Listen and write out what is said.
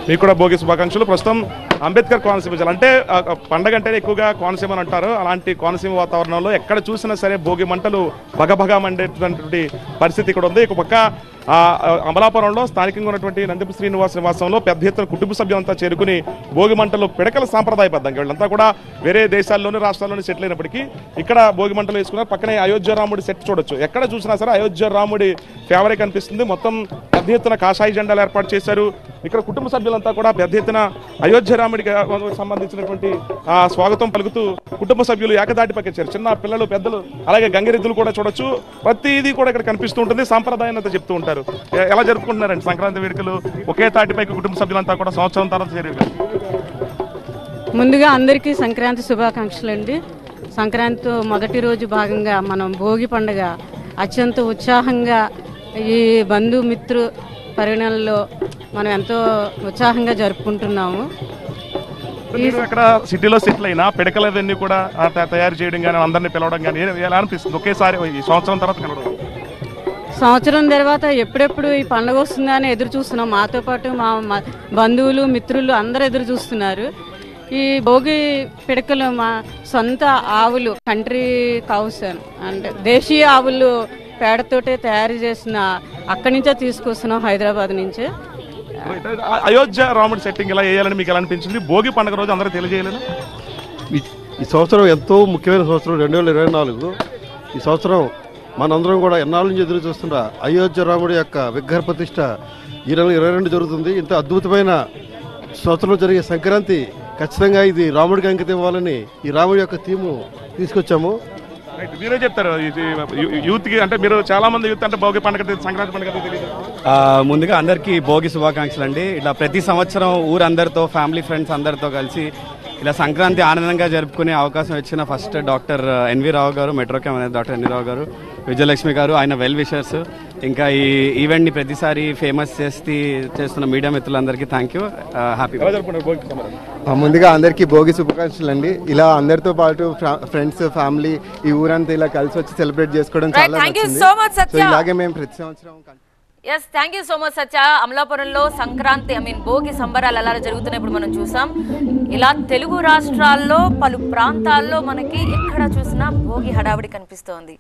మీకు కూడా భోగి శుభాకాంక్షలు. ప్రస్తుతం అంబేద్కర్ కోనసీమ జిల్లా అంటే పండగ అంటేనే ఎక్కువగా కోనసీమ అని అంటారు. అలాంటి కోనసీమ వాతావరణంలో ఎక్కడ చూసినా సరే భోగి మంటలు బగబగా మండేటువంటి పరిస్థితి ఇక్కడ ఉంది. ఒక పక్క అమలాపురంలో స్థానికంగా ఉన్నటువంటి నందిపు శ్రీనివాస నివాసంలో పెద్ద ఎత్తున కుటుంబ సభ్యులంతా చేరుకుని భోగి మంటలు పిడకల సాంప్రదాయబద్ధంగా వీళ్ళంతా కూడా వేరే దేశాల్లోని రాష్ట్రాల్లోని సెటిల్ అయినప్పటికీ ఇక్కడ భోగి మంటలు వేసుకున్నారు. పక్కనే అయోధ్య రాముడి సెట్ చూడొచ్చు. ఎక్కడ చూసినా సరే అయోధ్య రాముడి ఫేవరే కనిపిస్తుంది. మొత్తం పెద్ద ఎత్తున కాషాయ జెండాలు ఏర్పాటు చేశారు. ఇక్కడ కుటుంబ సభ్యులంతా కూడా పెద్ద ఎత్తున అయోధ్య రాముడికి సంబంధించినటువంటి స్వాగతం పలుకుతూ కుటుంబ సభ్యులు ఏకదాటి పక్కించారు. చిన్న పిల్లలు, పెద్దలు, అలాగే గంగిరెద్దులు కూడా చూడొచ్చు. ప్రతిదీ కూడా ఇక్కడ కనిపిస్తూ ఉంటుంది. సాంప్రదాయాన్ని చెప్తూ ఉంటారు. ఎలా జరుపుకుంటున్నారండి సంక్రాంతి వేడుకలు? ఒకే తాటిపైకి కుటుంబ సభ్యులంతా కూడా సంవత్సరం తర్వాత చేరారు. ముందుగా అందరికీ సంక్రాంతి శుభాకాంక్షలు అండి. సంక్రాంతి మొదటి రోజు భాగంగా మనం భోగి పండుగ అత్యంత ఉత్సాహంగా ఈ బంధుమిత్రు పరిణామంలో మనం ఎంతో ఉత్సాహంగా జరుపుకుంటున్నాము. ఇక్కడ సిటీలో సెటిల్ అయినా పిడకలవన్నీ కూడా తయారు చేయడం కానీ అందరినీ పిలవడం కానీ ఎలా అనిపిస్తుంది? ఒకేసారి ఈ సంవత్సరం తర్వాత కలవడం, సంవత్సరం తర్వాత ఎప్పుడెప్పుడు ఈ పండుగ వస్తుందా అని ఎదురు చూస్తున్నాం. మాతో పాటు మా బంధువులు, మిత్రులు అందరూ ఎదురు చూస్తున్నారు. ఈ భోగి పిడకలు మా సొంత ఆవులు, కంట్రీ కౌస్ అంటే దేశీయ ఆవులు పేడతోటే తయారు చేసిన, అక్కడి నుంచే తీసుకొస్తున్నాం, హైదరాబాద్ నుంచే. అయోధ్య రాముడి సెట్టింగ్ ఇలా వేయాలని మీకు ఎలా అనిపించింది? భోగి పండుగ రోజు అందరూ తెలియజేయాలని ఈ సంవత్సరం ఎంతో ముఖ్యమైన సంవత్సరం 2024. ఈ సంవత్సరం మనందరం కూడా ఎన్నాళ్ళ నుంచి ఎదురు చూస్తున్న అయోధ్య రాముడి యొక్క విగ్రహ ప్రతిష్ట ఈ నెల 22 జరుగుతుంది. ఇంత అద్భుతమైన సంవత్సరంలో జరిగే సంక్రాంతి ఖచ్చితంగా ఇది రాముడికి అంకితం ఇవ్వాలని ఈ రాముడి యొక్క థీము తీసుకొచ్చాము. మీరే చెప్తారు యూత్కి, అంటే మీరు చాలా మంది యూత్ అంటే భోగి పండుగ, సంక్రాంతి పండుగ తెలియదు. ముందుగా అందరికీ భోగి శుభాకాంక్షలు అండి. ఇలా ప్రతి సంవత్సరం ఊరందరితో, ఫ్యామిలీ ఫ్రెండ్స్ అందరితో కలిసి ఇలా సంక్రాంతి ఆనందంగా జరుపుకునే అవకాశం ఇచ్చిన ఫస్ట్ డాక్టర్ ఎన్వి రావు గారు, మెట్రో క్యామ్ అనేది డాక్టర్ ఎన్వి రావు గారు, విజయలక్ష్మి గారు, ఆయన వెల్ విషర్స్, ఇంకా ఈ ఈవెంట్ని ప్రతిసారి ఫేమస్ చేస్తున్న మీడియా మిత్రులందరికీ థ్యాంక్ యూ. హ్యాపీ. ముందుగా అందరికీ భోగి శుభాకాంక్షలు అండి. ఇలా అందరితో పాటు ఫ్రెండ్స్, ఫ్యామిలీ ఈ ఊరంతా ఇలా కలిసి వచ్చి సెలబ్రేట్ చేసుకోవడం చాలా నచ్చింది. ఇలాగే మేము ప్రతి సంవత్సరం. Yes, thank you so much Satya. అమలాపురంలో సంక్రాంతి భోగి సంబరాలు ఎలా జరుగుతున్నాయి ఇప్పుడు మనం చూసాం. ఇలా తెలుగు రాష్ట్రాల్లో పలు ప్రాంతాల్లో మనకి ఎక్కడ చూసినా భోగి హడావిడి కనిపిస్తోంది.